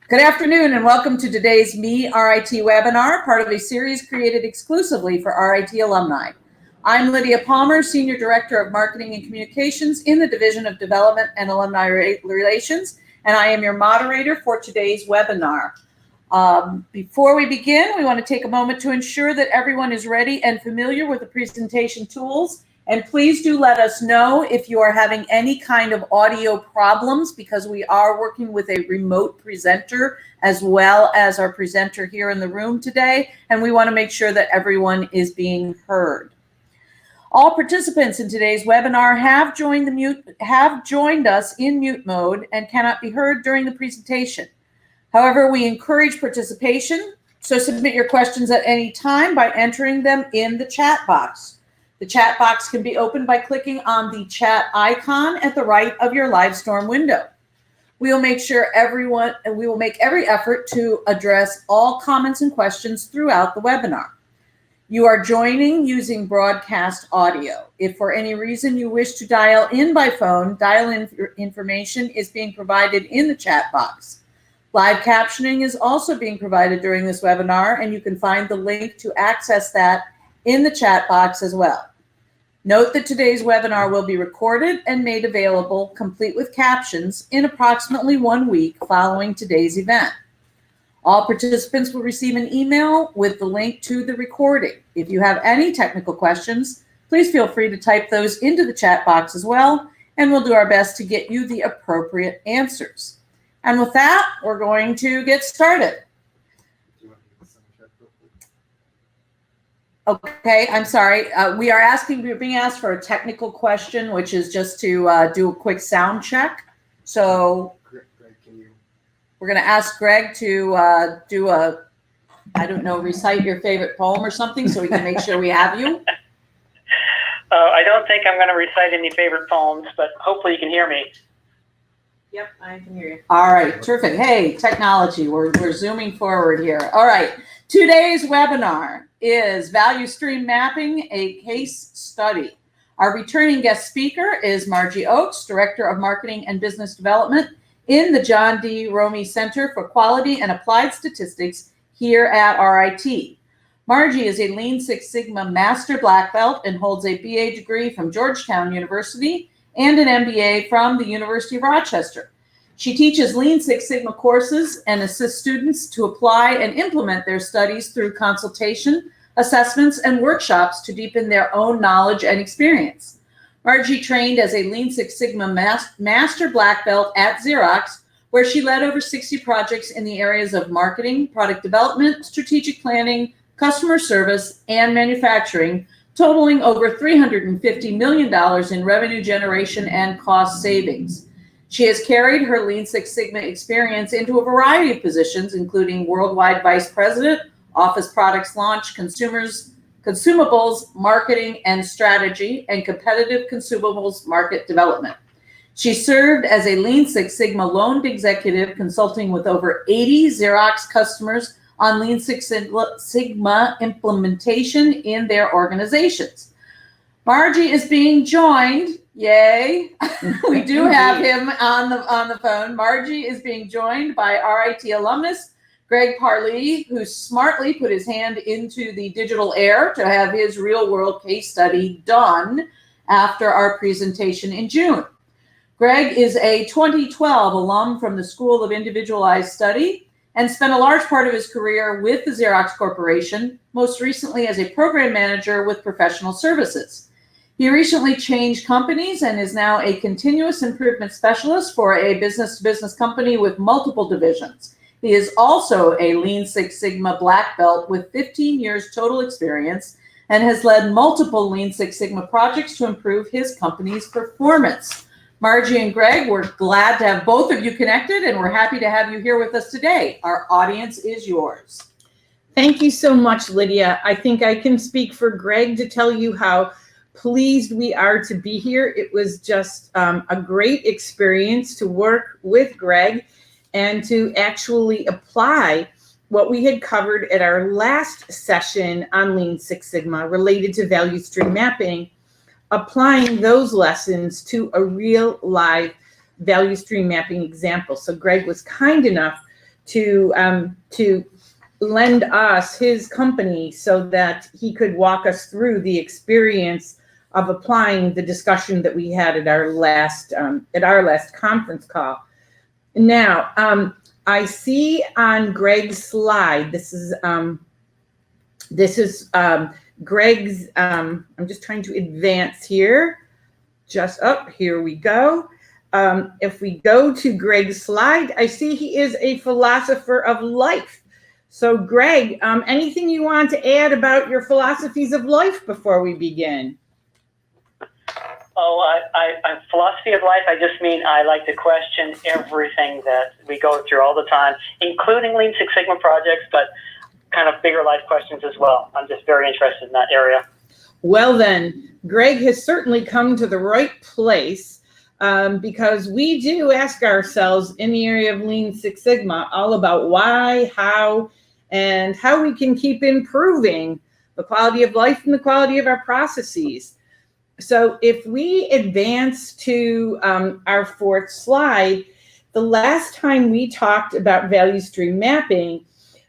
Good afternoon and welcome to today's Me RIT webinar, part of a series created exclusively for RIT alumni. I'm Lydia Palmer, Senior Director of Marketing and Communications in the Division of Development and Alumni Relations, and I am your moderator for today's webinar. Before we begin, we want to take a moment to ensure that everyone is ready and familiar with the presentation tools. And please do let us know if you are having any kind of audio problems, because we are working with a remote presenter as well as our presenter here in the room today, and we want to make sure that everyone is being heard. All participants in today's webinar have joined us in mute mode and cannot be heard during the presentation. However, we encourage participation, so submit your questions at any time by entering them in the chat box. The chat box can be opened by clicking on the chat icon at the right of your Livestorm window. We will make every effort to address all comments and questions throughout the webinar. You are joining using broadcast audio. If for any reason you wish to dial in by phone, dial-in information is being provided in the chat box. Live captioning is also being provided during this webinar, and you can find the link to access that in the chat box as well. Note that today's webinar will be recorded and made available, complete with captions, in approximately 1 week following today's event. All participants will receive an email with the link to the recording. If you have any technical questions, please feel free to type those into the chat box as well, and we'll do our best to get you the appropriate answers. And with that, we're going to get started. Okay, I'm sorry. We're being asked for a technical question, which is just to do a quick sound check. So we're going to ask Greg to do recite your favorite poem or something so we can make sure we have you. I don't think I'm going to recite any favorite poems, but hopefully you can hear me. Yep, I can hear you. All right, terrific. Hey, technology, we're zooming forward here. All right, today's webinar is Value Stream Mapping, a Case Study. Our returning guest speaker is Margi Ochs, Director of Marketing and Business Development in the John D. Romey Center for Quality and Applied Statistics here at RIT. Margi is a Lean Six Sigma Master Black Belt and holds a BA degree from Georgetown University and an MBA from the University of Rochester. She teaches Lean Six Sigma courses and assists students to apply and implement their studies through consultation, assessments, and workshops to deepen their own knowledge and experience. Margi trained as a Lean Six Sigma Master Black Belt at Xerox, where she led over 60 projects in the areas of marketing, product development, strategic planning, customer service, and manufacturing, totaling over $350 million in revenue generation and cost savings. She has carried her Lean Six Sigma experience into a variety of positions, including Worldwide Vice President, Office Products Launch, Consumables, Marketing and Strategy, and Competitive Consumables Market Development. She served as a Lean Six Sigma loaned executive, consulting with over 80 Xerox customers on Lean Six Sigma implementation in their organizations. Margi is being joined, yay, we do have him on the phone. Margi is being joined by RIT alumnus Greg Parlee, who smartly put his hand into the digital air to have his real-world case study done after our presentation in June. Greg is a 2012 alum from the School of Individualized Study and spent a large part of his career with the Xerox Corporation, most recently as a program manager with professional services. He recently changed companies and is now a continuous improvement specialist for a business-to-business company with multiple divisions. He is also a Lean Six Sigma Black Belt with 15 years total experience and has led multiple Lean Six Sigma projects to improve his company's performance. Margi and Greg, we're glad to have both of you connected, and we're happy to have you here with us today. Our audience is yours. Thank you so much, Lydia. I think I can speak for Greg to tell you how pleased we are to be here. It was just a great experience to work with Greg and to actually apply what we had covered at our last session on Lean Six Sigma related to value stream mapping, applying those lessons to a real live value stream mapping example. So Greg was kind enough to lend us his company so that he could walk us through the experience of applying the discussion that we had at our last conference call. Now, I see on Greg's slide, this is Greg's, I'm just trying to advance here. Just up, here we go. If we go to Greg's slide, I see he is a philosopher of life. So Greg, anything you want to add about your philosophies of life before we begin? Oh, I philosophy of life, I just mean I like to question everything that we go through all the time, including Lean Six Sigma projects, but kind of bigger life questions as well. I'm just very interested in that area. Well then, Greg has certainly come to the right place, because we do ask ourselves in the area of Lean Six Sigma all about why, how, and how we can keep improving the quality of life and the quality of our processes. So if we advance to our fourth slide, the last time we talked about value stream mapping,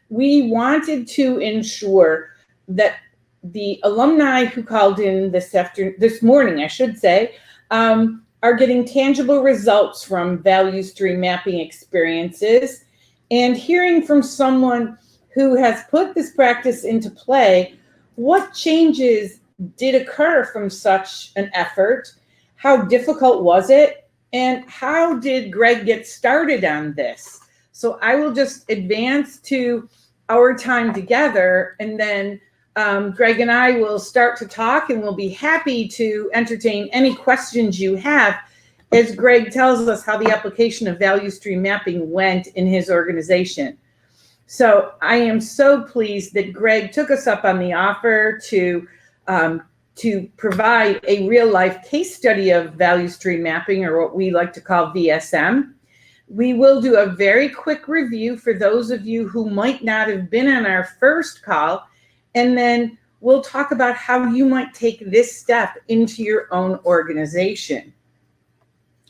we wanted to ensure that the alumni who called in this morning, I should say, are getting tangible results from value stream mapping experiences, and hearing from someone who has put this practice into play, what changes did occur from such an effort? How difficult was it? And how did Greg get started on this? So I will just advance to our time together, and then Greg and I will start to talk, and we'll be happy to entertain any questions you have as Greg tells us how the application of value stream mapping went in his organization. So I am so pleased that Greg took us up on the offer to provide a real life case study of value stream mapping, or what we like to call VSM. We will do a very quick review for those of you who might not have been on our first call, and then we'll talk about how you might take this step into your own organization.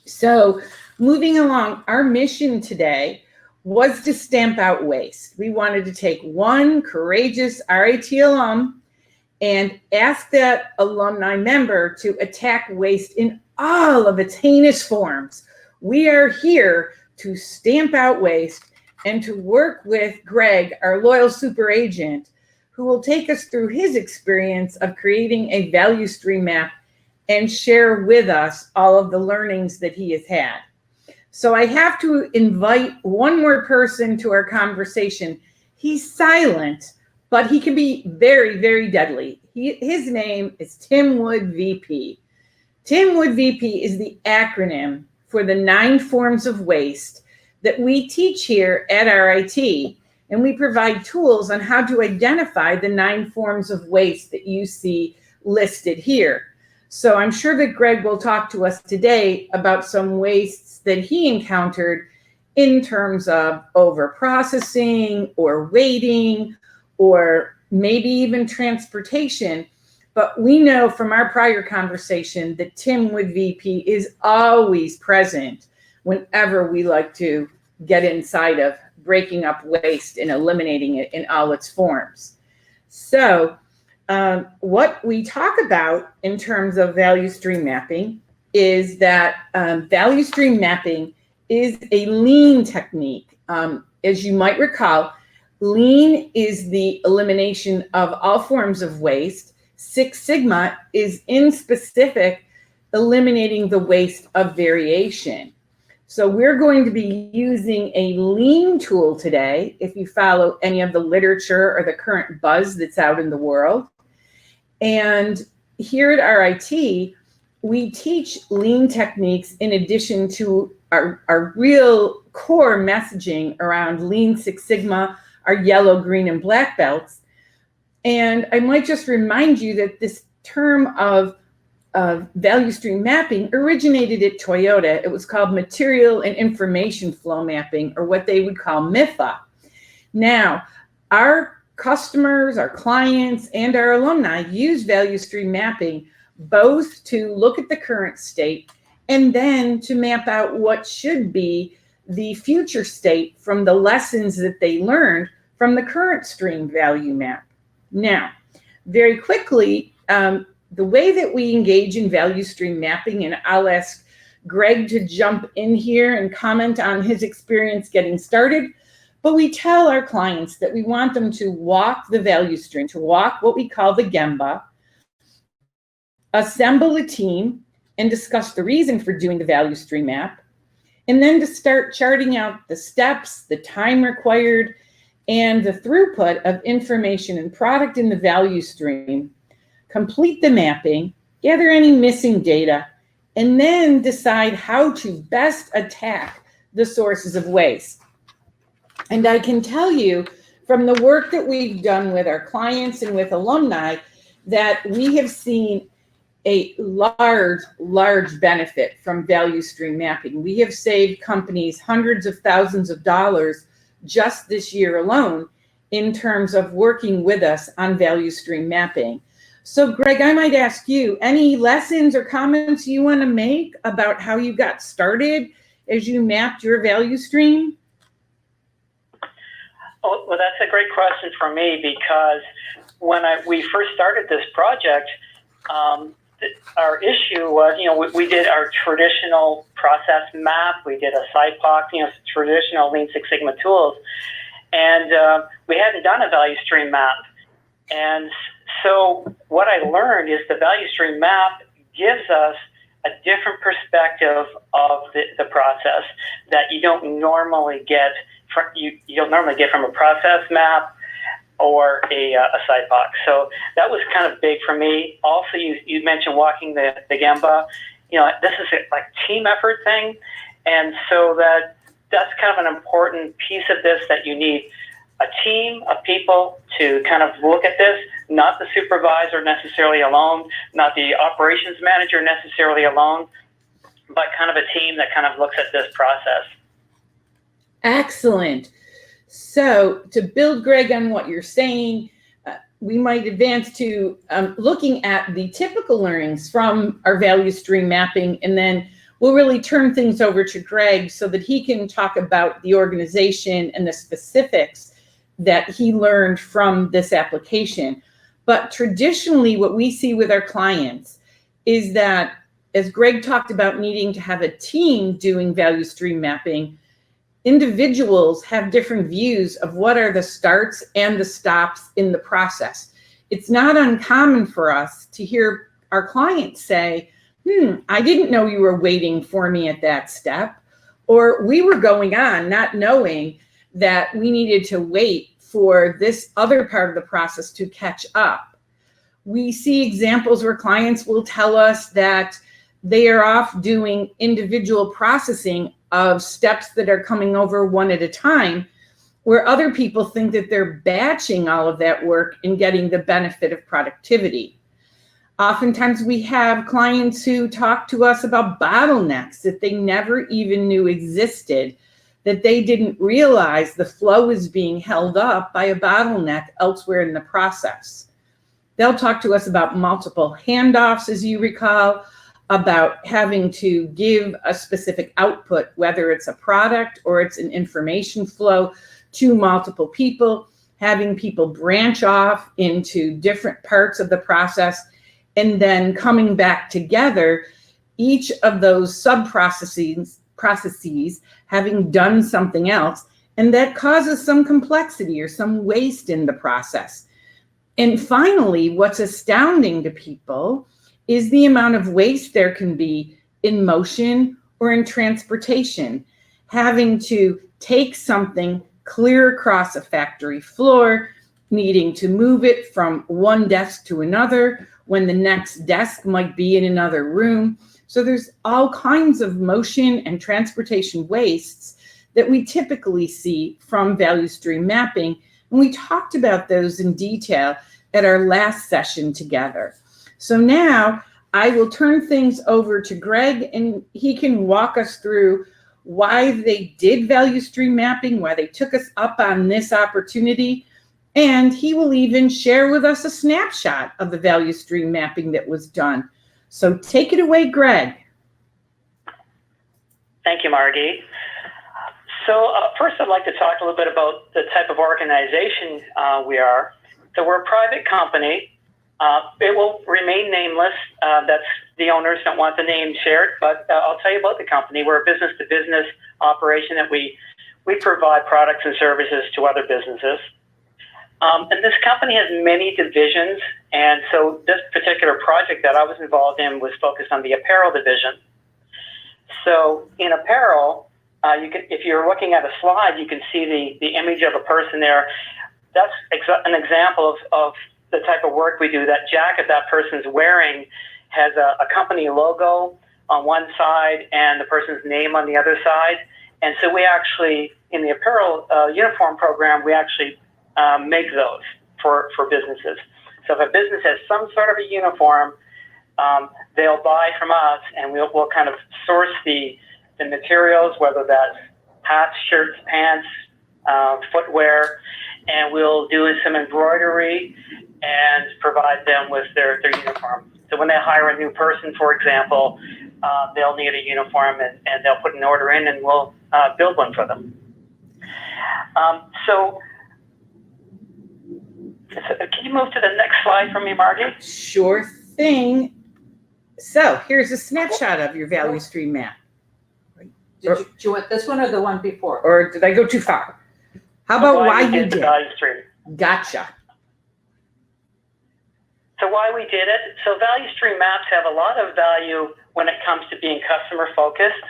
So moving along, our mission today was to stamp out waste. We wanted to take one courageous RIT alum and ask that alumni member to attack waste in all of its heinous forms. We are here to stamp out waste and to work with Greg, our loyal super agent, who will take us through his experience of creating a value stream map and share with us all of the learnings that he has had. So I have to invite one more person to our conversation. He's silent, but he can be very, very deadly. His name is Tim Wood, VP. Tim Wood, VP is the acronym for the 9 forms of waste that we teach here at RIT, and we provide tools on how to identify the 9 forms of waste that you see listed here. So I'm sure that Greg will talk to us today about some wastes that he encountered in terms of over-processing or waiting, or maybe even transportation. But we know from our prior conversation that Tim Wood VP is always present whenever we like to get inside of breaking up waste and eliminating it in all its forms. So what we talk about in terms of value stream mapping is that value stream mapping is a lean technique. As you might recall, lean is the elimination of all forms of waste. Six Sigma is in specific eliminating the waste of variation. So we're going to be using a lean tool today, if you follow any of the literature or the current buzz that's out in the world. And here at RIT, we teach lean techniques in addition to our real core messaging around Lean Six Sigma, our yellow, green, and black belts. And I might just remind you that this term of value stream mapping originated at Toyota. It was called Material and Information Flow Mapping, or what they would call MIFA. Now, our customers, our clients, and our alumni use value stream mapping both to look at the current state and then to map out what should be the future state from the lessons that they learned from the current stream value map. Now, very quickly, the way that we engage in value stream mapping, and I'll ask Greg to jump in here and comment on his experience getting started, but we tell our clients that we want them to walk the value stream, to walk what we call the Gemba, assemble a team, and discuss the reason for doing the value stream map, and then to start charting out the steps, the time required, and the throughput of information and product in the value stream, complete the mapping, gather any missing data, and then decide how to best attack the sources of waste. And I can tell you from the work that we've done with our clients and with alumni that we have seen a large benefit from value stream mapping. We have saved companies hundreds of thousands of dollars just this year alone in terms of working with us on value stream mapping. So Greg, I might ask you, any lessons or comments you want to make about how you got started as you mapped your value stream? Oh, well, that's a great question for me, because when we first started this project, our issue was, we did our traditional process map, we did a SIPOC, traditional Lean Six Sigma tools, and we hadn't done a value stream map. And so what I learned is the value stream map gives us a different perspective of the process that you don't normally get from, you don't normally get from a process map or a SIPOC. So that was kind of big for me. Also, you mentioned walking the Gemba. This is a team effort thing. And so that's kind of an important piece of this, that you need a team of people to kind of look at this, not the supervisor necessarily alone, not the operations manager necessarily alone, but kind of a team that kind of looks at this process. Excellent. So to build, Greg, on what you're saying, we might advance to looking at the typical learnings from our value stream mapping, and then we'll really turn things over to Greg so that he can talk about the organization and the specifics that he learned from this application. But traditionally, what we see with our clients is that, as Greg talked about needing to have a team doing value stream mapping, individuals have different views of what are the starts and the stops in the process. It's not uncommon for us to hear our clients say, I didn't know you were waiting for me at that step, or we were going on not knowing that we needed to wait for this other part of the process to catch up. We see examples where clients will tell us that they are off doing individual processing of steps that are coming over one at a time, where other people think that they're batching all of that work and getting the benefit of productivity. Oftentimes we have clients who talk to us about bottlenecks that they never even knew existed, that they didn't realize the flow is being held up by a bottleneck elsewhere in the process. They'll talk to us about multiple handoffs, as you recall, about having to give a specific output, whether it's a product or it's an information flow, to multiple people, having people branch off into different parts of the process, and then coming back together, each of those sub-processes having done something else, and that causes some complexity or some waste in the process. And finally, what's astounding to people is the amount of waste there can be in motion or in transportation, having to take something clear across a factory floor, needing to move it from one desk to another when the next desk might be in another room. So there's all kinds of motion and transportation wastes that we typically see from value stream mapping. And we talked about those in detail at our last session together. So now I will turn things over to Greg, and he can walk us through why they did value stream mapping, why they took us up on this opportunity, and he will even share with us a snapshot of the value stream mapping that was done. So take it away, Greg. Thank you, Margie. So first, I'd like to talk a little bit about the type of organization we are. So we're a private company. It will remain nameless. That's the owners don't want the name shared, but I'll tell you about the company. We're a business-to-business operation that we provide products and services to other businesses. And this company has many divisions, and so this particular project that I was involved in was focused on the apparel division. So in apparel, if you're looking at a slide, you can see the image of a person there. That's an example of the type of work we do. That jacket that person's wearing has a company logo on one side and the person's name on the other side. And so we actually, in the apparel uniform program, we actually make those for businesses. So if a business has some sort of a uniform, they'll buy from us, and we'll kind of source the materials, whether that's hats, shirts, pants, footwear, and we'll do some embroidery and provide them with their uniform. So when they hire a new person, for example, they'll need a uniform, and they'll put an order in, and we'll build one for them. So can you move to the next slide for me, Margie? Sure thing. So here's a snapshot of your value stream map. Do you want this one or the one before? Or did I go too far? How about why you did? The value stream. Gotcha. So why we did it? So value stream maps have a lot of value when it comes to being customer focused.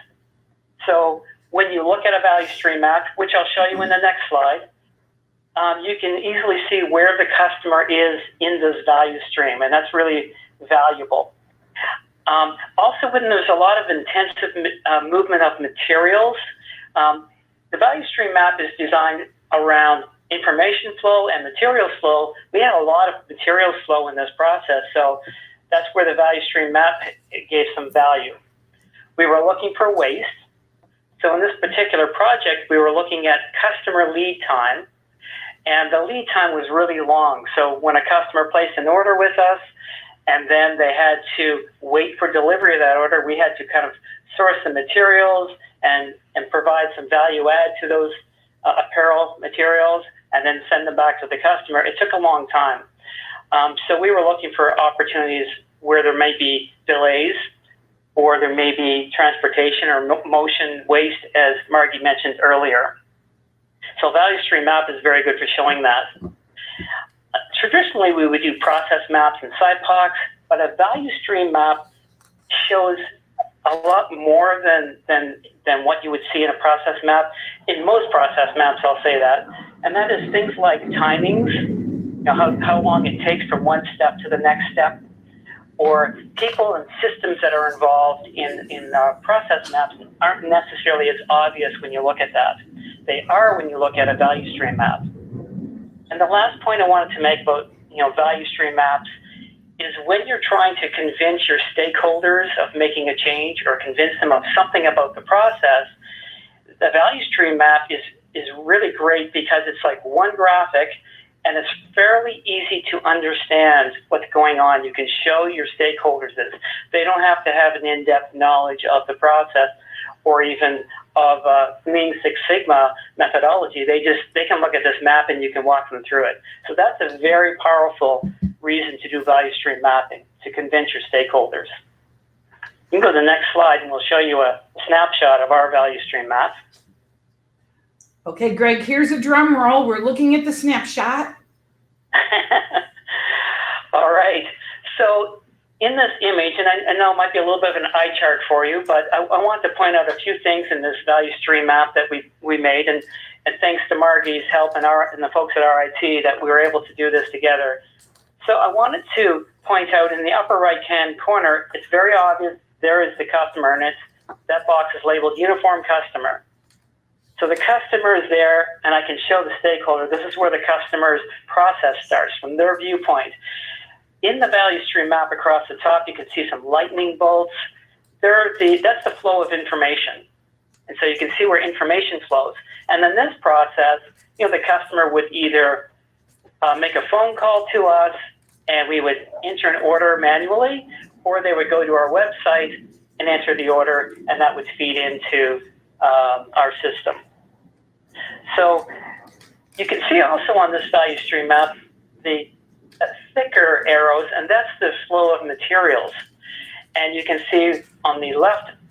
So when you look at a value stream map, which I'll show you in the next slide, you can easily see where the customer is in this value stream, and that's really valuable. Also, when there's a lot of intensive movement of materials, the value stream map is designed around information flow and materials flow. We had a lot of materials flow in this process, so that's where the value stream map gave some value. We were looking for waste. So in this particular project, we were looking at customer lead time, and the lead time was really long. So when a customer placed an order with us, and then they had to wait for delivery of that order, we had to kind of source the materials and provide some value add to those apparel materials, and then send them back to the customer. It took a long time. So we were looking for opportunities where there may be delays, or there may be transportation or motion waste, as Margie mentioned earlier. So value stream map is very good for showing that. Traditionally, we would do process maps and SIPOCs, but a value stream map shows a lot more than what you would see in a process map. In most process maps, I'll say that. And that is things like timings, how long it takes from one step to the next step, or people and systems that are involved in process maps aren't necessarily as obvious when you look at that. They are when you look at a value stream map. And the last point I wanted to make about value stream maps is when you're trying to convince your stakeholders of making a change or convince them of something about the process, the value stream map is really great because it's like one graphic, and it's fairly easy to understand what's going on. You can show your stakeholders this. They don't have to have an in-depth knowledge of the process or even of Lean Six Sigma methodology. They can look at this map and you can walk them through it. So that's a very powerful reason to do value stream mapping, to convince your stakeholders. You can go to the next slide and we'll show you a snapshot of our value stream map. Okay, Greg, here's a drum roll. We're looking at the snapshot. All right. So in this image, and I know it might be a little bit of an eye chart for you, but I want to point out a few things in this value stream map that we made, and thanks to Margie's help and the folks at RIT that we were able to do this together. So I wanted to point out in the upper right-hand corner, it's very obvious there is the customer, and that box is labeled Uniform Customer. So the customer is there, and I can show the stakeholder, this is where the customer's process starts, from their viewpoint. In the value stream map across the top, you can see some lightning bolts. That's the flow of information. And so you can see where information flows. And then this process, the customer would either make a phone call to us, and we would enter an order manually, or they would go to our website and enter the order, and that would feed into our system. So you can see also on this value stream map the thicker arrows, and that's the flow of materials. And you can see on the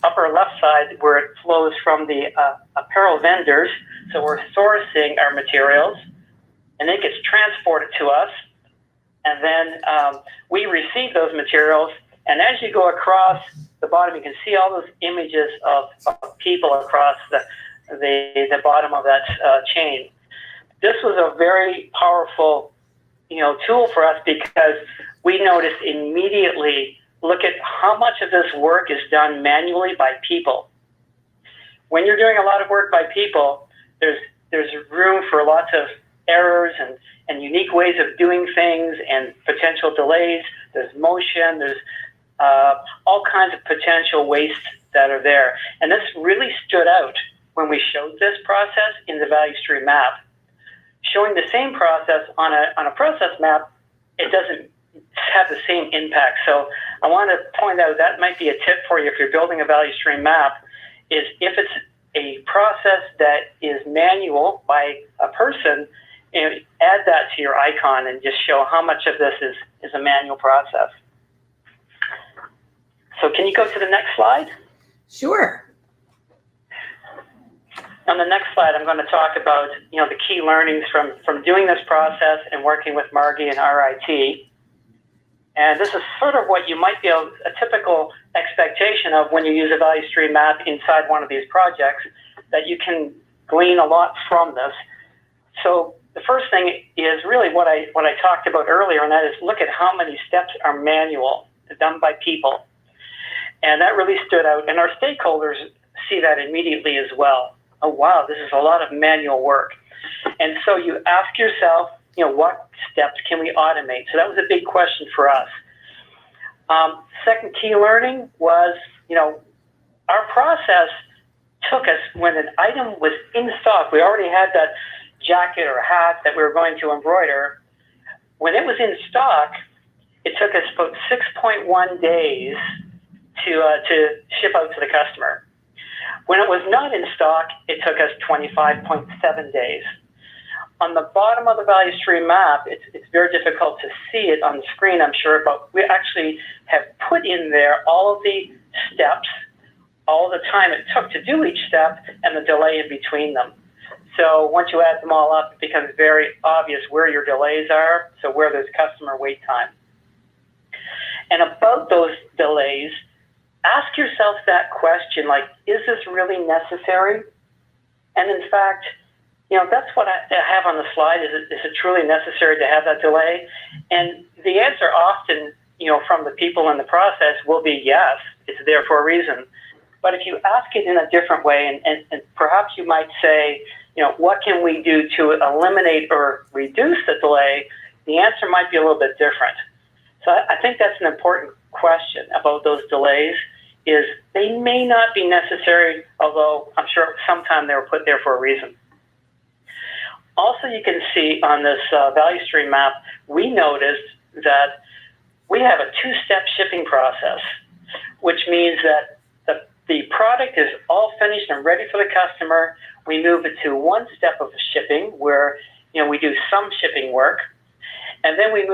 upper left side where it flows from the apparel vendors. So we're sourcing our materials, and it gets transported to us. And then we receive those materials. And as you go across the bottom, you can see all those images of people across the bottom of that chain. This was a very powerful, tool for us because we noticed immediately, look at how much of this work is done manually by people. When you're doing a lot of work by people, there's room for lots of errors and unique ways of doing things and potential delays. There's motion, there's all kinds of potential waste that are there. And this really stood out when we showed this process in the value stream map. Showing the same process on a process map, it doesn't have the same impact. So I want to point out that might be a tip for you if you're building a value stream map, is if it's a process that is manual by a person, add that to your icon and just show how much of this is a manual process. So can you go to the next slide? Sure. On the next slide, I'm going to talk about the key learnings from doing this process and working with Margi and RIT. And this is sort of what you might be a typical expectation of when you use a value stream map inside one of these projects, that you can glean a lot from this. So the first thing is really what I talked about earlier, and that is look at how many steps are manual, done by people. And that really stood out, and our stakeholders see that immediately as well. Oh, wow, this is a lot of manual work. And so you ask yourself, what steps can we automate? So that was a big question for us. Second key learning was, our process took us when an item was in stock. We already had that jacket or hat that we were going to embroider. When it was in stock, it took us about 6.1 days to ship out to the customer. When it was not in stock, it took us 25.7 days. On the bottom of the value stream map, it's very difficult to see it on the screen, I'm sure, but we actually have put in there all of the steps, all the time it took to do each step, and the delay in between them. So once you add them all up, it becomes very obvious where your delays are, so where there's customer wait time. And about those delays, ask yourself that question, like, is this really necessary? And in fact, that's what I have on the slide. Is it truly necessary to have that delay? And the answer often, from the people in the process will be yes, it's there for a reason. But if you ask it in a different way, and perhaps you might say, what can we do to eliminate or reduce the delay? The answer might be a little bit different. So I think that's an important question about those delays, is they may not be necessary, although I'm sure sometime they were put there for a reason. Also, you can see on this value stream map, we noticed that we have a two-step shipping process, which means that the product is all finished and ready for the customer. We move it to one step of shipping where we do some shipping work, and then we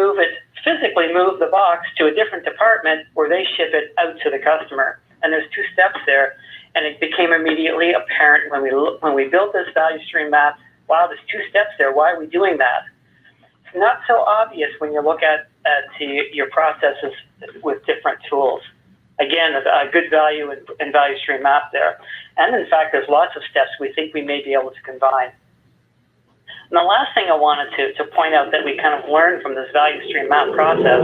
physically move the box to a different department where they ship it out to the customer. And there's two steps there, and it became immediately apparent when we built this value stream map. Wow, there's two steps there. Why are we doing that? It's not so obvious when you look at your processes with different tools. Again, a good value and value stream map there. And in fact, there's lots of steps we think we may be able to combine. And the last thing I wanted to point out that we kind of learned from this value stream map process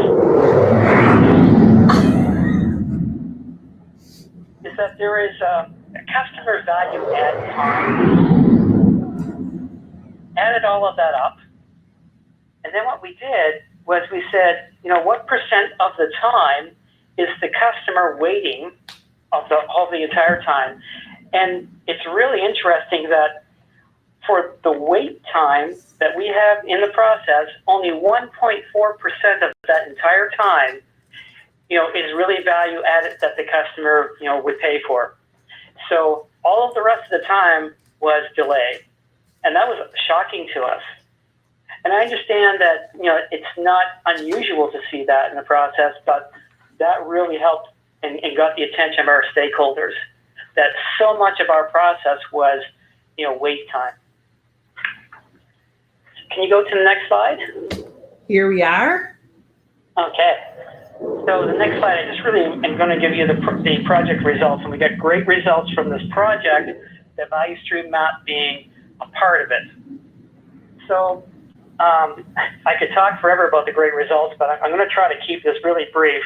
is that there is a customer value add time. Added all of that up. And then what we did was we said, what percent of the time is the customer waiting of the entire time? And it's really interesting that for the wait time that we have in the process, only 1.4% of that entire time, is really value added that the customer, would pay for. So all of the rest of the time was delay. And that was shocking to us. And I understand that, it's not unusual to see that in the process, but that really helped and got the attention of our stakeholders, that so much of our process was, wait time. Can you go to the next slide? Here we are. Okay. So the next slide, I just really am going to give you the project results, and we got great results from this project, the value stream map being a part of it. So I could talk forever about the great results, but I'm going to try to keep this really brief.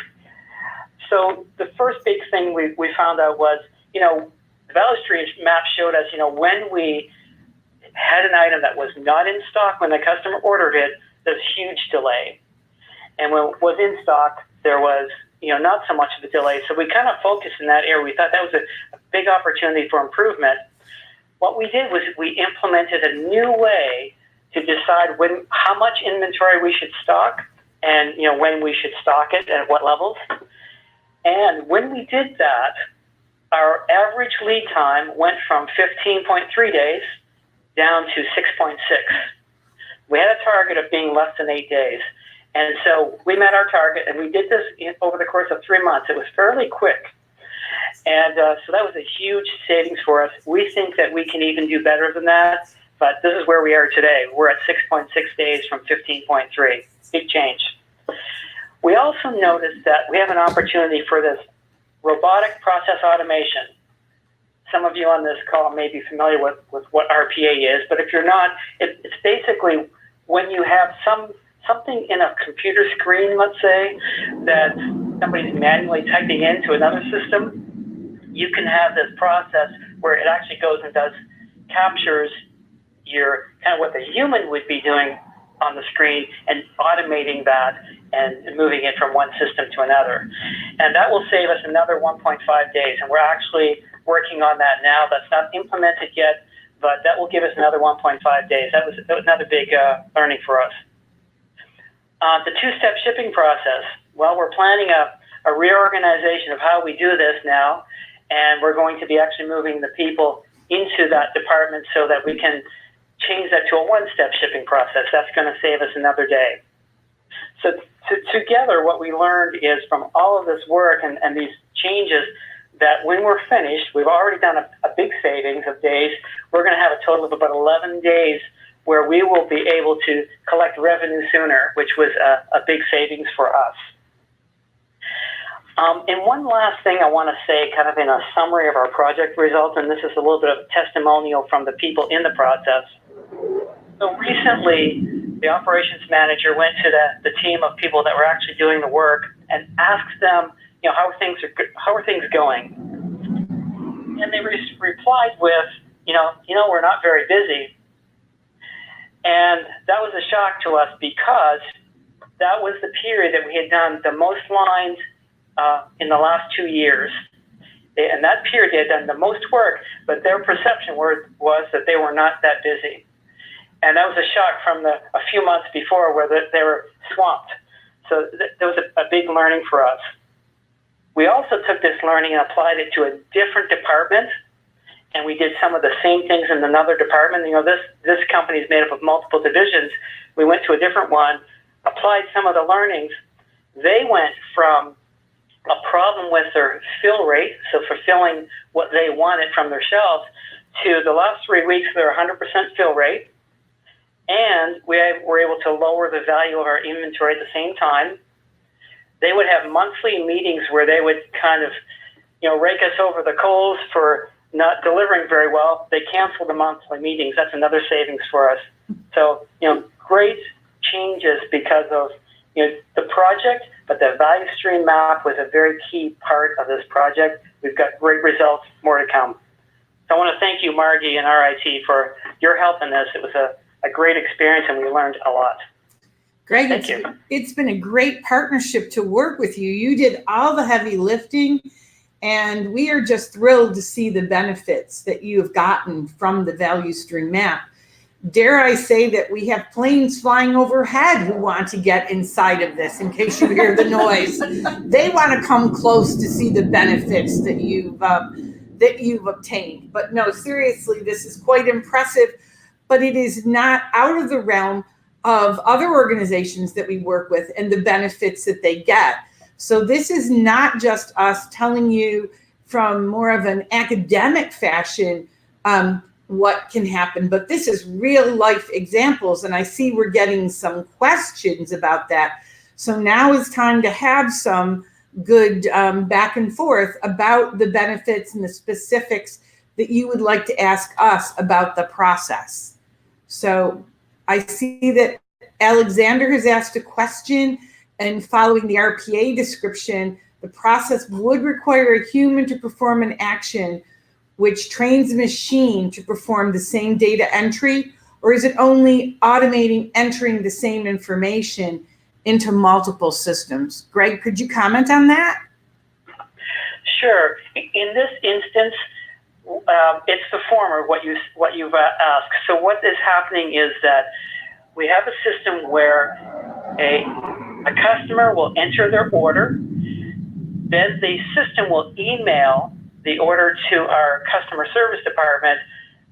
So the first big thing we found out was, the value stream map showed us, when we had an item that was not in stock when the customer ordered it, there's huge delay. And when it was in stock, there was, not so much of a delay. So we kind of focused in that area. We thought that was a big opportunity for improvement. What we did was we implemented a new way to decide how much inventory we should stock and, when we should stock it and at what levels. And when we did that, our average lead time went from 15.3 days down to 6.6. We had a target of being less than 8 days. And so we met our target, and we did this over the course of 3 months. It was fairly quick. And so that was a huge savings for us. We think that we can even do better than that, but this is where we are today. We're at 6.6 days from 15.3. Big change. We also noticed that we have an opportunity for this robotic process automation. Some of you on this call may be familiar with what RPA is, but if you're not, it's basically when you have something in a computer screen, let's say, that somebody's manually typing into another system, you can have this process where it actually goes and captures your kind of what the human would be doing on the screen and automating that and moving it from one system to another. And that will save us another 1.5 days. And we're actually working on that now. That's not implemented yet, but that will give us another 1.5 days. That was another big learning for us. The two-step shipping process. Well, we're planning a reorganization of how we do this now, and we're going to be actually moving the people into that department so that we can change that to a one-step shipping process. That's going to save us another day. So together, what we learned is from all of this work and these changes that when we're finished, we've already done a big savings of days. We're going to have a total of about 11 days where we will be able to collect revenue sooner, which was a big savings for us. And one last thing I want to say, kind of in a summary of our project results, and this is a little bit of testimonial from the people in the process. So recently, the operations manager went to the team of people that were actually doing the work and asked them, how are things going? And they replied with, we're not very busy. And that was a shock to us because that was the period that we had done the most lines in the last 2 years. In that period, they had done the most work, but their perception was that they were not that busy. And that was a shock from a few months before where they were swamped. So that was a big learning for us. We also took this learning and applied it to a different department, and we did some of the same things in another department. This company is made up of multiple divisions. We went to a different one, applied some of the learnings. They went from a problem with their fill rate, so fulfilling what they wanted from their shelves, to the last 3 weeks, they're 100% fill rate. And we were able to lower the value of our inventory at the same time. They would have monthly meetings where they would kind of, rake us over the coals for not delivering very well. They canceled the monthly meetings. That's another savings for us. So, great changes because of, the project, but the value stream map was a very key part of this project. We've got great results, more to come. So I want to thank you, Margie and RIT, for your help in this. It was a great experience, and we learned a lot. Greg, it's been a great partnership to work with you. You did all the heavy lifting, and we are just thrilled to see the benefits that you have gotten from the value stream map. Dare I say that we have planes flying overhead who want to get inside of this, in case you hear the noise. They want to come close to see the benefits that you've obtained. But no, seriously, this is quite impressive. but it is not out of the realm of other organizations that we work with and the benefits that they get. So this is not just us telling you from more of an academic fashion what can happen, but this is real life examples. And I see we're getting some questions about that. So now is time to have some good back and forth about the benefits and the specifics that you would like to ask us about the process. So I see that Alexander has asked a question, and following the RPA description, the process would require a human to perform an action which trains a machine to perform the same data entry, or is it only automating entering the same information into multiple systems? Greg, could you comment on that? Sure. In this instance, it's the former, what you've asked. So what is happening is that we have a system where a customer will enter their order, then the system will email the order to our customer service department.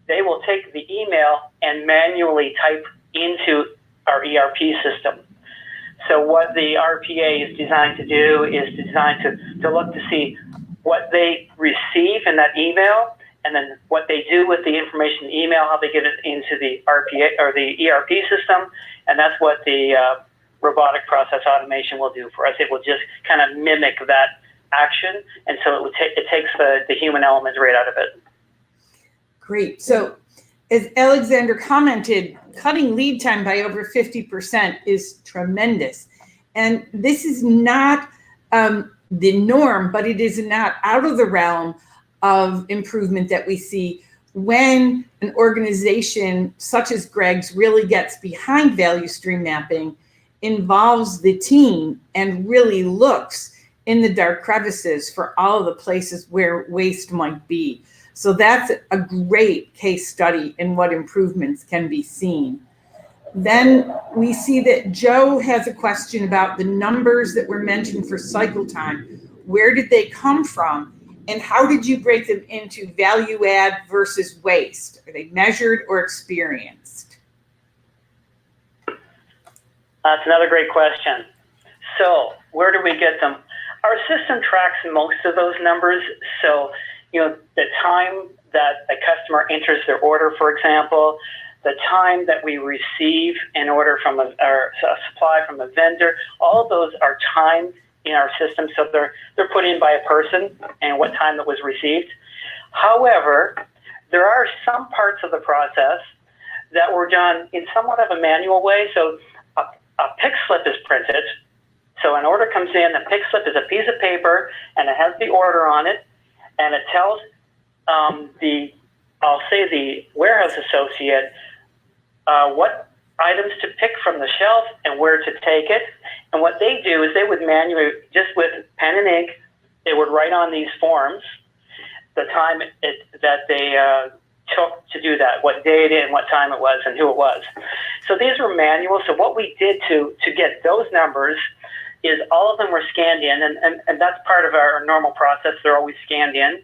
They will take the email and manually type into our ERP system. So what the RPA is designed to do is designed to look to see what they receive in that email, and then what they do with the information in the email, how they get it into the RPA or the ERP system, and that's what the robotic process automation will do for us. It will just kind of mimic that action, and so it takes the human element right out of it. Great. So as Alexander commented, cutting lead time by over 50% is tremendous. And this is not the norm, but it is not out of the realm of improvement that we see when an organization such as Greg's really gets behind value stream mapping, involves the team, and really looks in the dark crevices for all of the places where waste might be. So that's a great case study in what improvements can be seen. Then we see that Joe has a question about the numbers that were mentioned for cycle time. Where did they come from? And how did you break them into value add versus waste? Are they measured or experienced? That's another great question. So where do we get them? Our system tracks most of those numbers. So, the time that a customer enters their order, for example, the time that we receive an order from a supply from a vendor, all of those are timed in our system. So they're put in by a person and what time that was received. However, there are some parts of the process that were done in somewhat of a manual way. So a pick slip is printed. So an order comes in, a pick slip is a piece of paper, and it has the order on it, and it tells the warehouse associate what items to pick from the shelf and where to take it. And what they do is they would manually, just with pen and ink, they would write on these forms the time that they took to do that, what day it is and what time it was and who it was. So these were manual. So what we did to get those numbers is all of them were scanned in, and that's part of our normal process. They're always scanned in.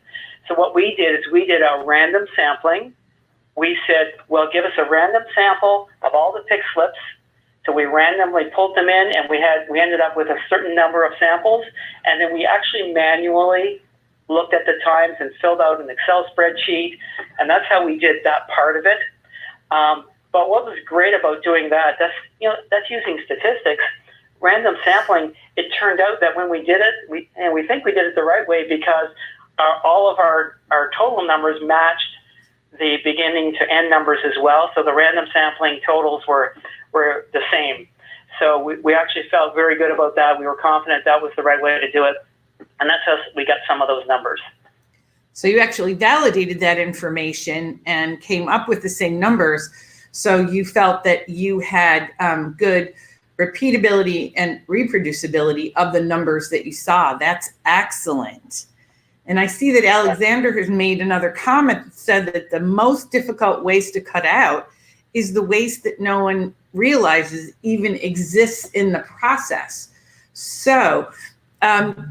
So what we did is we did a random sampling. We said, well, give us a random sample of all the pick slips. So we randomly pulled them in, and we ended up with a certain number of samples, and then we actually manually looked at the times and filled out an Excel spreadsheet, and that's how we did that part of it. But what was great about doing that, that's using statistics. Random sampling, it turned out that when we did it, we think we did it the right way, because all of our total numbers matched the beginning to end numbers as well. So the random sampling totals were the same. So we actually felt very good about that. We were confident that was the right way to do it. And that's how we got some of those numbers. So you actually validated that information and came up with the same numbers. So you felt that you had good repeatability and reproducibility of the numbers that you saw. That's excellent. And I see that Alexander has made another comment that said that the most difficult waste to cut out is the waste that no one realizes even exists in the process. So,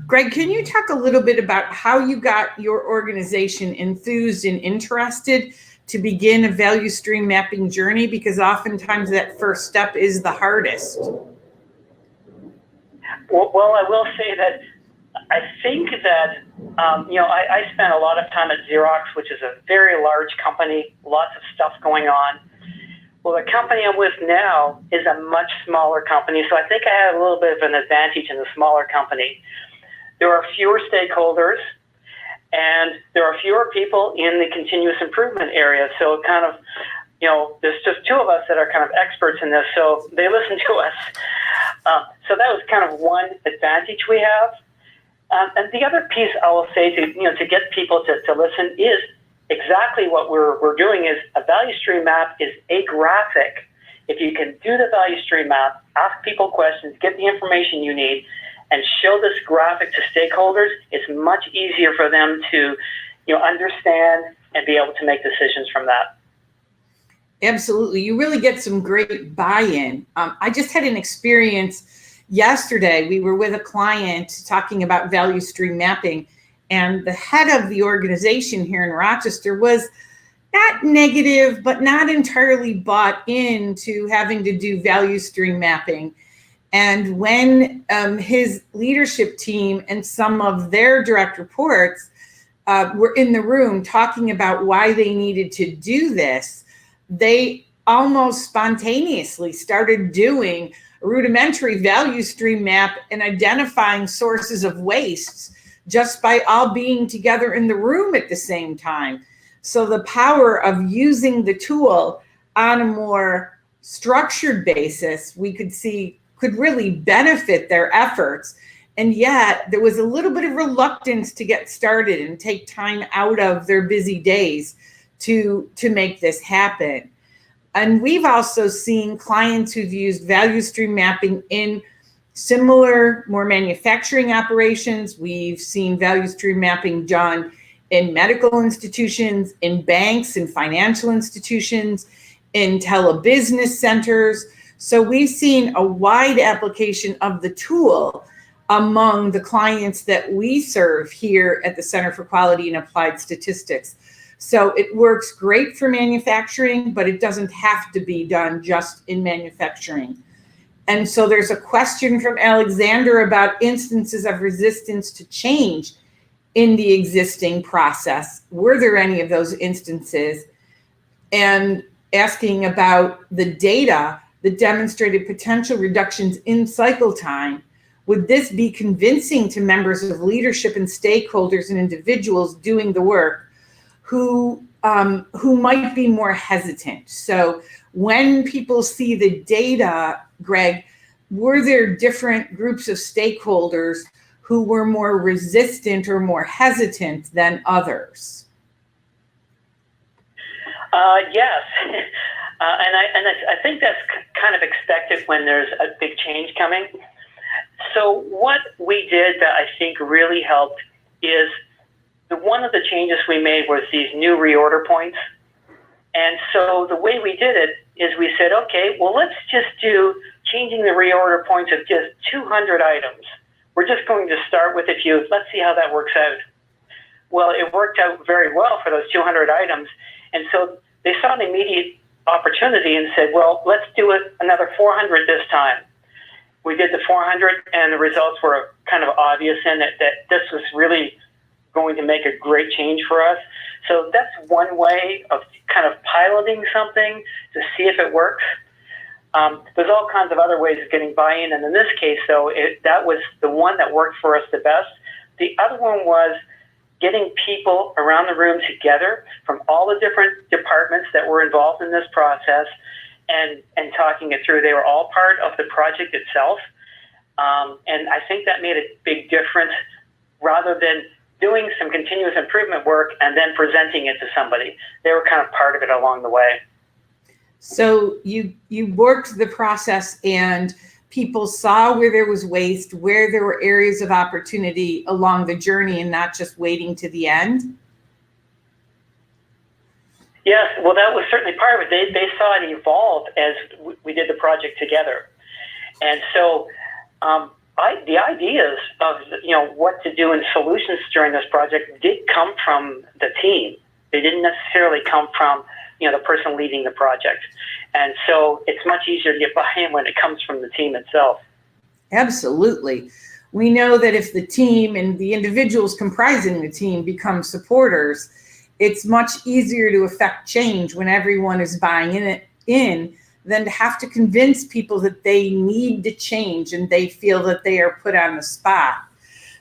Greg, can you talk a little bit about how you got your organization enthused and interested to begin a value stream mapping journey? Because oftentimes that first step is the hardest. Well, I will say that I think that, I spent a lot of time at Xerox, which is a very large company, lots of stuff going on. Well, the company I'm with now is a much smaller company, so I think I had a little bit of an advantage in the smaller company. There are fewer stakeholders, and there are fewer people in the continuous improvement area. So it kind of, there's just two of us that are kind of experts in this, so they listen to us. So that was kind of one advantage we have. And the other piece I will say to get people to listen is exactly what we're doing is a value stream map is a graphic. If you can do the value stream map, ask people questions, get the information you need, and show this graphic to stakeholders, it's much easier for them to understand and be able to make decisions from that. Absolutely. You really get some great buy-in. I just had an experience yesterday. We were with a client talking about value stream mapping, and the head of the organization here in Rochester was not negative, but not entirely bought into having to do value stream mapping. And when his leadership team and some of their direct reports were in the room talking about why they needed to do this, they almost spontaneously started doing a rudimentary value stream map and identifying sources of wastes just by all being together in the room at the same time. So the power of using the tool on a more structured basis, we could see could really benefit their efforts. And yet there was a little bit of reluctance to get started and take time out of their busy days to make this happen. And we've also seen clients who've used value stream mapping in similar, more manufacturing operations. We've seen value stream mapping done in medical institutions, in banks and financial institutions, in telebusiness centers. So we've seen a wide application of the tool among the clients that we serve here at the Center for Quality and Applied Statistics. So it works great for manufacturing, but it doesn't have to be done just in manufacturing. And so there's a question from Alexander about instances of resistance to change in the existing process. Were there any of those instances? And asking about the data that demonstrated potential reductions in cycle time. Would this be convincing to members of leadership and stakeholders and individuals doing the work who might be more hesitant? So when people see the data, Greg, were there different groups of stakeholders who were more resistant or more hesitant than others? Yes, and I think that's kind of expected when there's a big change coming. So what we did that I think really helped is one of the changes we made was these new reorder points. And so the way we did it is we said, okay, well, let's just do changing the reorder points of just 200 items. We're just going to start with a few. Let's see how that works out. Well, it worked out very well for those 200 items. And so they saw an immediate opportunity and said, well, let's do it another 400 this time. We did the 400 and the results were kind of obvious in it that this was really going to make a great change for us. So that's one way of kind of piloting something to see if it works. There's all kinds of other ways of getting buy-in, and in this case, though, that was the one that worked for us the best. The other one was getting people around the room together from all the different departments that were involved in this process and talking it through. They were all part of the project itself, and I think that made a big difference rather than doing some continuous improvement work and then presenting it to somebody. They were kind of part of it along the way. So you worked the process and people saw where there was waste, where there were areas of opportunity along the journey and not just waiting to the end? Yes, well, that was certainly part of it. They saw it evolve as we did the project together. And so the ideas of what to do and solutions during this project did come from the team. They didn't necessarily come from, the person leading the project. And so it's much easier to get buy-in when it comes from the team itself. Absolutely. We know that if the team and the individuals comprising the team become supporters, it's much easier to affect change when everyone is buying in than to have to convince people that they need to change and they feel that they are put on the spot.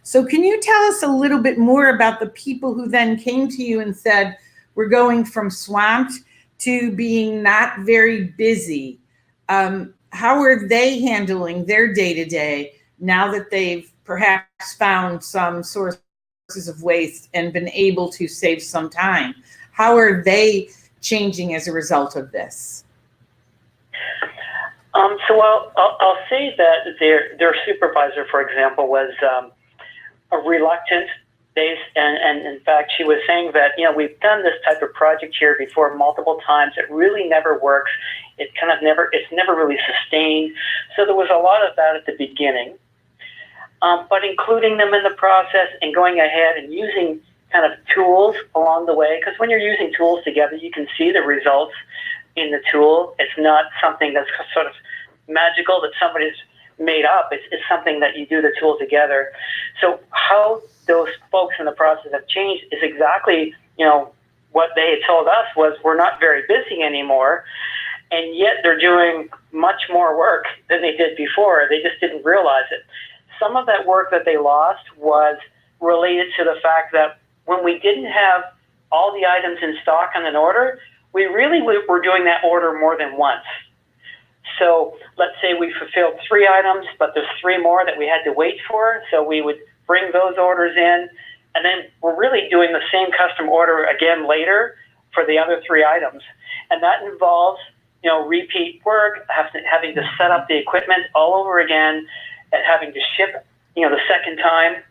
So can you tell us a little bit more about the people who then came to you and said, we're going from swamped to being not very busy? How are they handling their day-to-day now that they've perhaps found some sources of waste and been able to save some time? How are they changing as a result of this? So I'll say that their supervisor, for example, was a reluctant base, and in fact, she was saying that, we've done this type of project here before multiple times. It really never works. It's never really sustained. So there was a lot of that at the beginning. But including them in the process and going ahead and using kind of tools along the way, because when you're using tools together, you can see the results in the tool. It's not something that's sort of magical that somebody's made up. It's something that you do the tool together. So how those folks in the process have changed is exactly, what they had told us was, we're not very busy anymore, and yet they're doing much more work than they did before. They just didn't realize it. Some of that work that they lost was related to the fact that when we didn't have all the items in stock on an order, we really were doing that order more than once. So let's say we fulfilled 3 items, but there's 3 more that we had to wait for. So we would bring those orders in, and then we're really doing the same custom order again later for the other 3 items. And that involves, repeat work, having to set up the equipment all over again, and having to ship, the second time.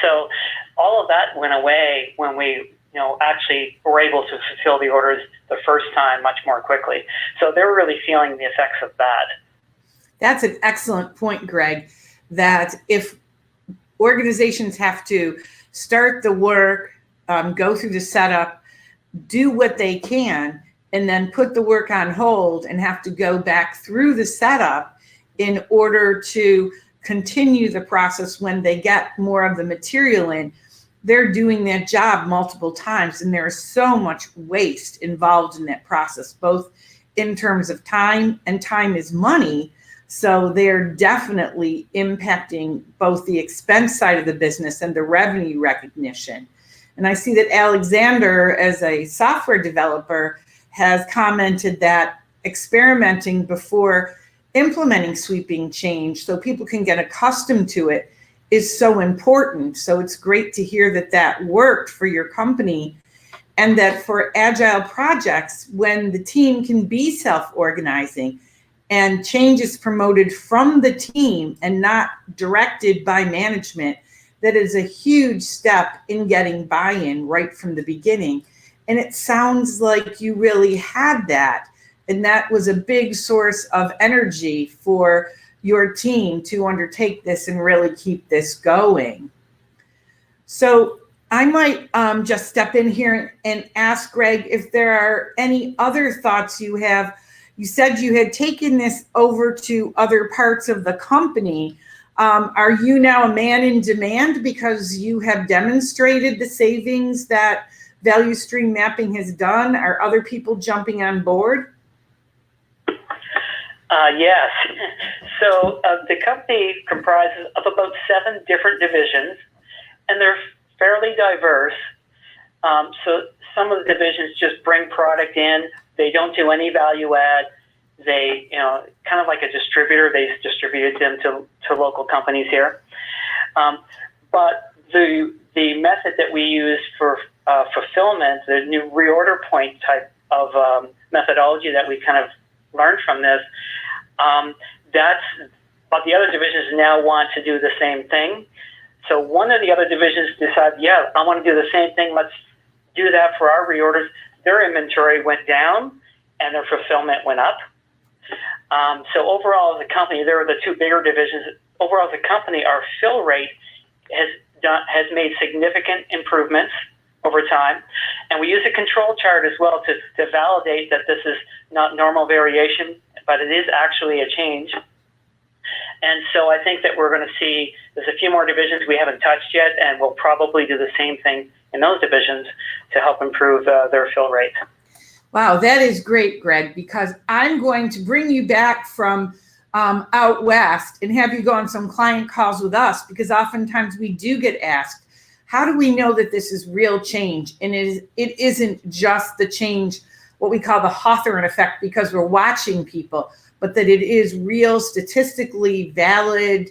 So all of that went away when we, actually were able to fulfill the orders the first time much more quickly. So they're really feeling the effects of that. That's an excellent point, Greg, that if organizations have to start the work, go through the setup, do what they can, and then put the work on hold and have to go back through the setup in order to continue the process when they get more of the material in, they're doing that job multiple times, and there's so much waste involved in that process, both in terms of time, and time is money. So they're definitely impacting both the expense side of the business and the revenue recognition. And I see that Alexander, as a software developer, has commented that experimenting before implementing sweeping change so people can get accustomed to it is so important. So it's great to hear that that worked for your company, and that for agile projects, when the team can be self-organizing and change is promoted from the team and not directed by management, that is a huge step in getting buy-in right from the beginning. And it sounds like you really had that. And that was a big source of energy for your team to undertake this and really keep this going. So I might just step in here and ask Greg if there are any other thoughts you have. You said you had taken this over to other parts of the company. Are you now a man in demand because you have demonstrated the savings that value stream mapping has done? Are other people jumping on board? Yes. So the company comprises of about 7 different divisions, and they're fairly diverse. So some of the divisions just bring product in. They don't do any value add. They, kind of like a distributor, they distributed them to local companies here. But the method that we use for fulfillment, the new reorder point type of methodology that we kind of learned from this, but the other divisions now want to do the same thing. So one of the other divisions decided, yeah, I want to do the same thing. Let's do that for our reorders. Their inventory went down and their fulfillment went up. So overall as a company, there are the 2 bigger divisions. Overall as a company, our fill rate has made significant improvements over time. And we use a control chart as well to validate that this is not normal variation, but it is actually a change. And so I think that we're going to see there's a few more divisions we haven't touched yet, and we'll probably do the same thing in those divisions to help improve their fill rate. Wow, that is great, Greg, because I'm going to bring you back from out west and have you go on some client calls with us, because oftentimes we do get asked, how do we know that this is real change? And it isn't just the change, what we call the Hawthorne effect, because we're watching people, but that it is real, statistically valid,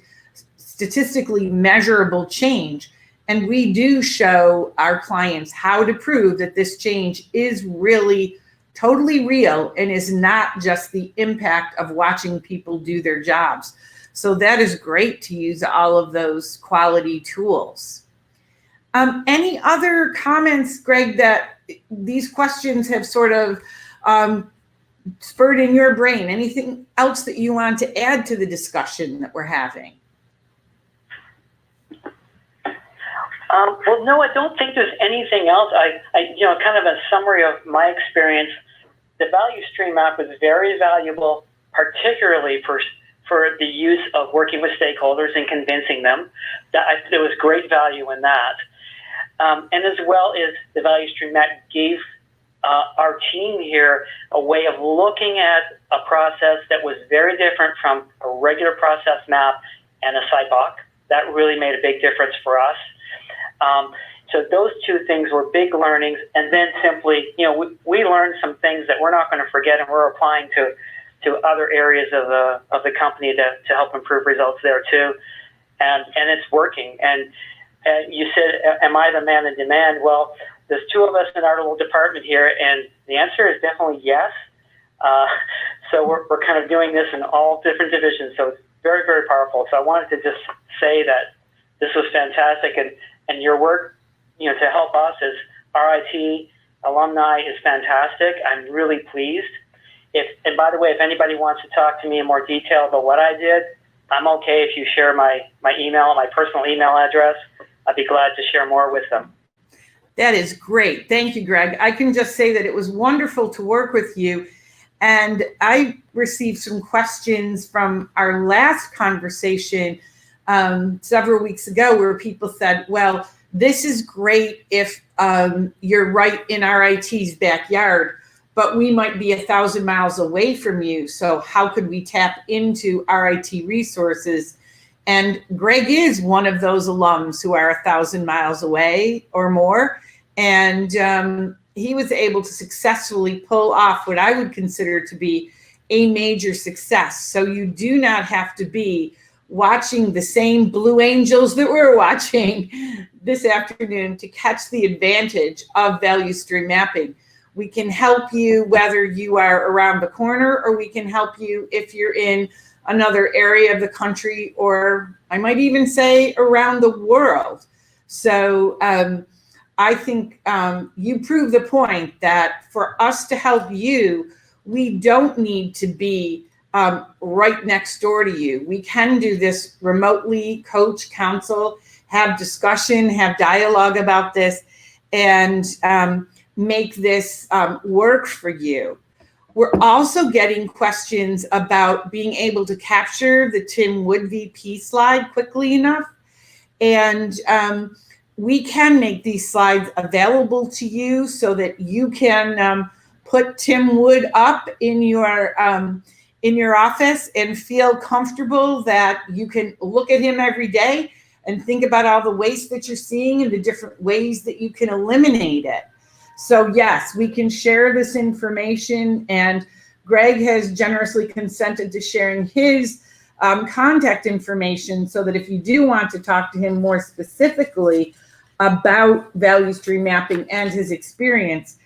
statistically measurable change. And we do show our clients how to prove that this change is really totally real and is not just the impact of watching people do their jobs. So that is great to use all of those quality tools. Any other comments, Greg, that these questions have sort of spurred in your brain? Anything else that you want to add to the discussion that we're having? Well, no, I don't think there's anything else. I kind of a summary of my experience. The value stream map was very valuable, particularly for the use of working with stakeholders and convincing them. There was great value in that. And as well as the value stream map gave our team here a way of looking at a process that was very different from a regular process map and a SIPOC. That really made a big difference for us. So those two things were big learnings, and then simply, we learned some things that we're not going to forget, and we're applying to other areas of the company to help improve results there too, and it's working. And you said, am I the man in demand? Well, there's two of us in our little department here, and the answer is definitely yes. So we're kind of doing this in all different divisions, so it's very, very powerful. So I wanted to just say that this was fantastic, and your work, to help us as RIT alumni is fantastic. I'm really pleased. And by the way, if anybody wants to talk to me in more detail about what I did, I'm okay if you share my email, my personal email address. I'd be glad to share more with them. That is great. Thank you, Greg. I can just say that it was wonderful to work with you. And I received some questions from our last conversation several weeks ago where people said, well, this is great if you're right in RIT's backyard, but we might be 1,000 miles away from you. So how could we tap into RIT resources? And Greg is one of those alums who are 1,000 miles away or more. And he was able to successfully pull off what I would consider to be a major success. So you do not have to be watching the same Blue Angels that we're watching this afternoon to catch the advantage of value stream mapping. We can help you whether you are around the corner, or we can help you if you're in another area of the country, or I might even say around the world. So I think you prove the point that for us to help you, we don't need to be right next door to you. We can do this remotely, coach, counsel, have discussion, have dialogue about this, and make this work for you. We're also getting questions about being able to capture the Tim Wood VP slide quickly enough. And we can make these slides available to you so that you can put Tim Wood up in your office and feel comfortable that you can look at him every day and think about all the waste that you're seeing and the different ways that you can eliminate it. So yes, we can share this information, and Greg has generously consented to sharing his contact information so that if you do want to talk to him more specifically about value stream mapping and his experience,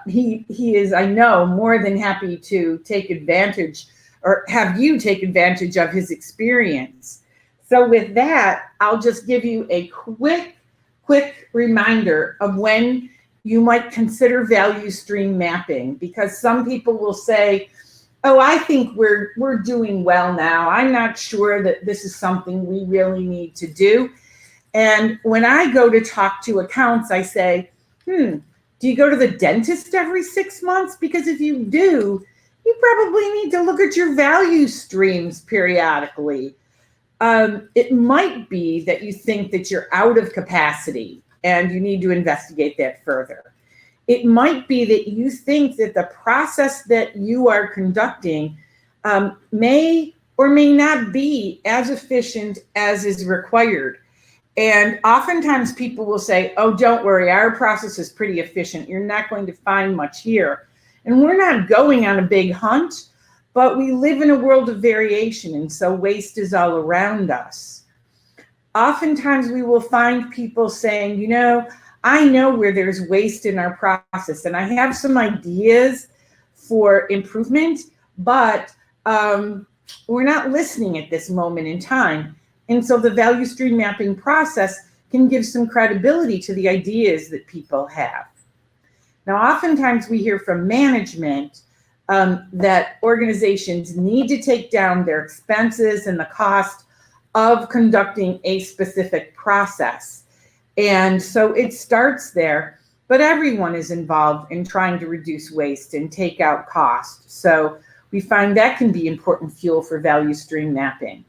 he is, I know, more than happy to take advantage or have you take advantage of his experience. So with that, I'll just give you a quick reminder of when you might consider value stream mapping, because some people will say, oh, I think we're doing well now. I'm not sure that this is something we really need to do. And when I go to talk to accounts, I say, Do you go to the dentist every 6 months? Because if you do, you probably need to look at your value streams periodically. It might be that you think that you're out of capacity and you need to investigate that further. It might be that you think that the process that you are conducting may or may not be as efficient as is required. And oftentimes people will say, oh, don't worry, our process is pretty efficient. You're not going to find much here. And we're not going on a big hunt, but we live in a world of variation, and so waste is all around us. Oftentimes we will find people saying, you know, I know where there's waste in our process, and I have some ideas for improvement, but we're not listening at this moment in time. And so the value stream mapping process can give some credibility to the ideas that people have. Now, oftentimes we hear from management that organizations need to take down their expenses and the cost of conducting a specific process. And so it starts there, but everyone is involved in trying to reduce waste and take out cost. So we find that can be important fuel for value stream mapping.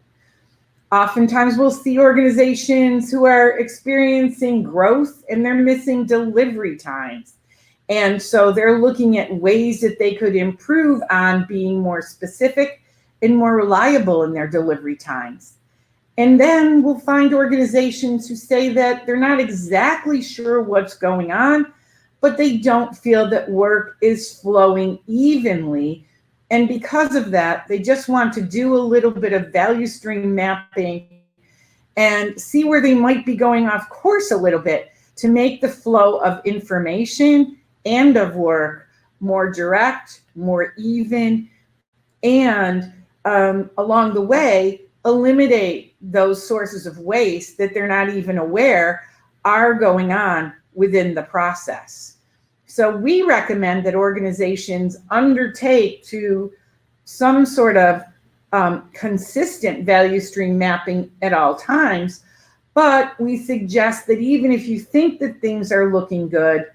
Oftentimes we'll see organizations who are experiencing growth and they're missing delivery times. And so they're looking at ways that they could improve on being more specific and more reliable in their delivery times. And then we'll find organizations who say that they're not exactly sure what's going on, but they don't feel that work is flowing evenly. And because of that, they just want to do a little bit of value stream mapping and see where they might be going off course a little bit to make the flow of information and of work more direct, more even, and along the way, eliminate those sources of waste that they're not even aware are going on within the process. So we recommend that organizations undertake to some sort of consistent value stream mapping at all times, but we suggest that even if you think that things are looking good,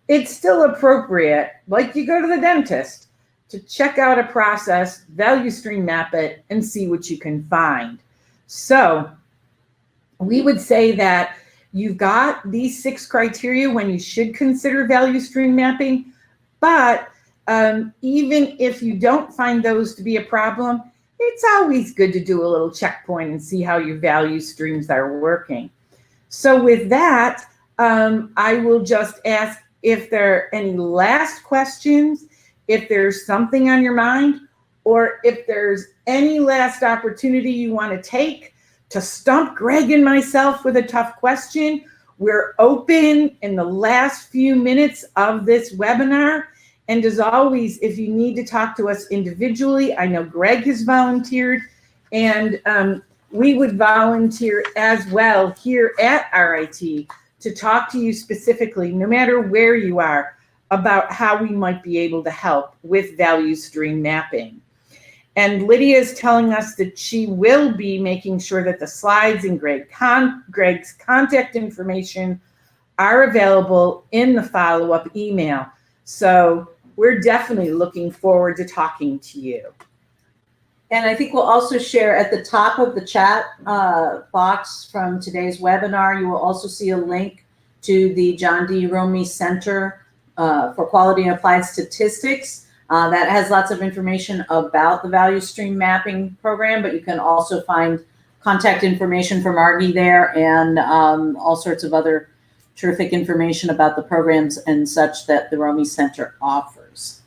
it's still appropriate, like you go to the dentist, to check out a process, value stream map it, and see what you can find. So we would say that you've got these 6 criteria when you should consider value stream mapping, but even if you don't find those to be a problem, it's always good to do a little checkpoint and see how your value streams are working. So with that, I will just ask if there are any last questions, if there's something on your mind, or if there's any last opportunity you want to take to stump Greg and myself with a tough question. We're open in the last few minutes of this webinar. And as always, if you need to talk to us individually, I know Greg has volunteered, and we would volunteer as well here at RIT to talk to you specifically, no matter where you are, about how we might be able to help with value stream mapping. And Lydia is telling us that she will be making sure that the slides and Greg's contact information are available in the follow-up email. So we're definitely looking forward to talking to you. And I think we'll also share at the top of the chat box from today's webinar, you will also see a link to the John D. Romey Center for Quality and Applied Statistics. That has lots of information about the value stream mapping program, but you can also find contact information for Margi there and all sorts of other terrific information about the programs and such that the Romey Center offers.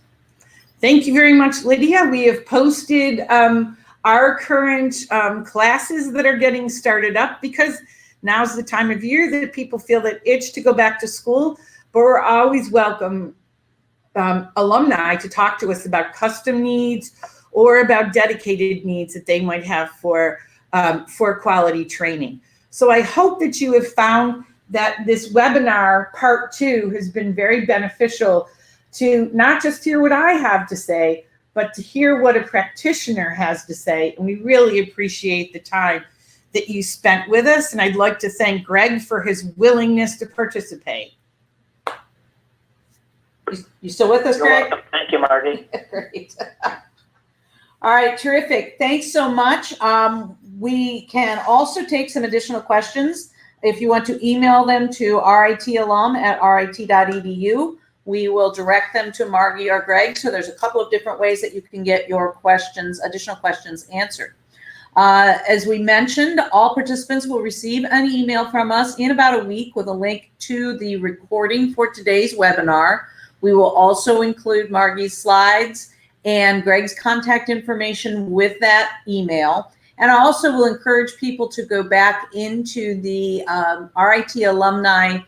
Thank you very much, Lydia. We have posted our current classes that are getting started up, because now's the time of year that people feel that itch to go back to school, but we're always welcome alumni to talk to us about custom needs or about dedicated needs that they might have for quality training. So I hope that you have found that this webinar part 2 has been very beneficial to not just hear what I have to say, but to hear what a practitioner has to say. And we really appreciate the time that you spent with us. And I'd like to thank Greg for his willingness to participate. You still with us, You're Greg? welcome. Thank you, Margie. Great. All right, terrific. Thanks so much. We can also take some additional questions. If you want to email them to ritalum@rit.edu, we will direct them to Margie or Greg. So there's a couple of different ways that you can get your questions, additional questions answered. As we mentioned, all participants will receive an email from us in about a week with a link to the recording for today's webinar. We will also include Margie's slides and Greg's contact information with that email. And I also will encourage people to go back into the RIT Alumni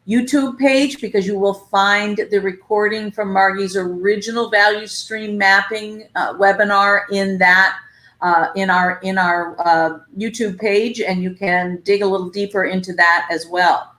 YouTube page, because you will find the recording from Margie's original value stream mapping webinar in that in our YouTube page, and you can dig a little deeper into that as well.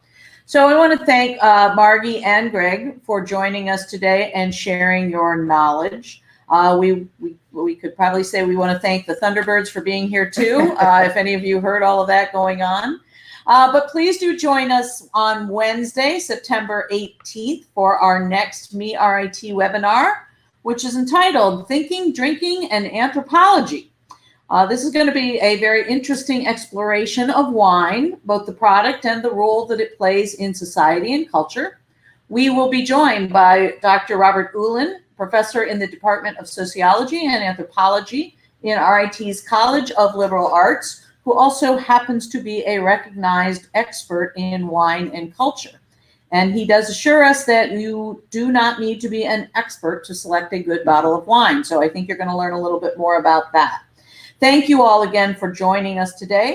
So I want to thank Margie and Greg for joining us today and sharing your knowledge. We could probably say we want to thank the Thunderbirds for being here too, if any of you heard all of that going on. But please do join us on Wednesday, September 18th for our next Me RIT webinar, which is entitled Thinking, Drinking, and Anthropology. This is going to be a very interesting exploration of wine, both the product and the role that it plays in society and culture. We will be joined by Dr. Robert Uhlin, professor in the Department of Sociology and Anthropology in RIT's College of Liberal Arts, who also happens to be a recognized expert in wine and culture. And he does assure us that you do not need to be an expert to select a good bottle of wine. So I think you're going to learn a little bit more about that. Thank you all again for joining us today.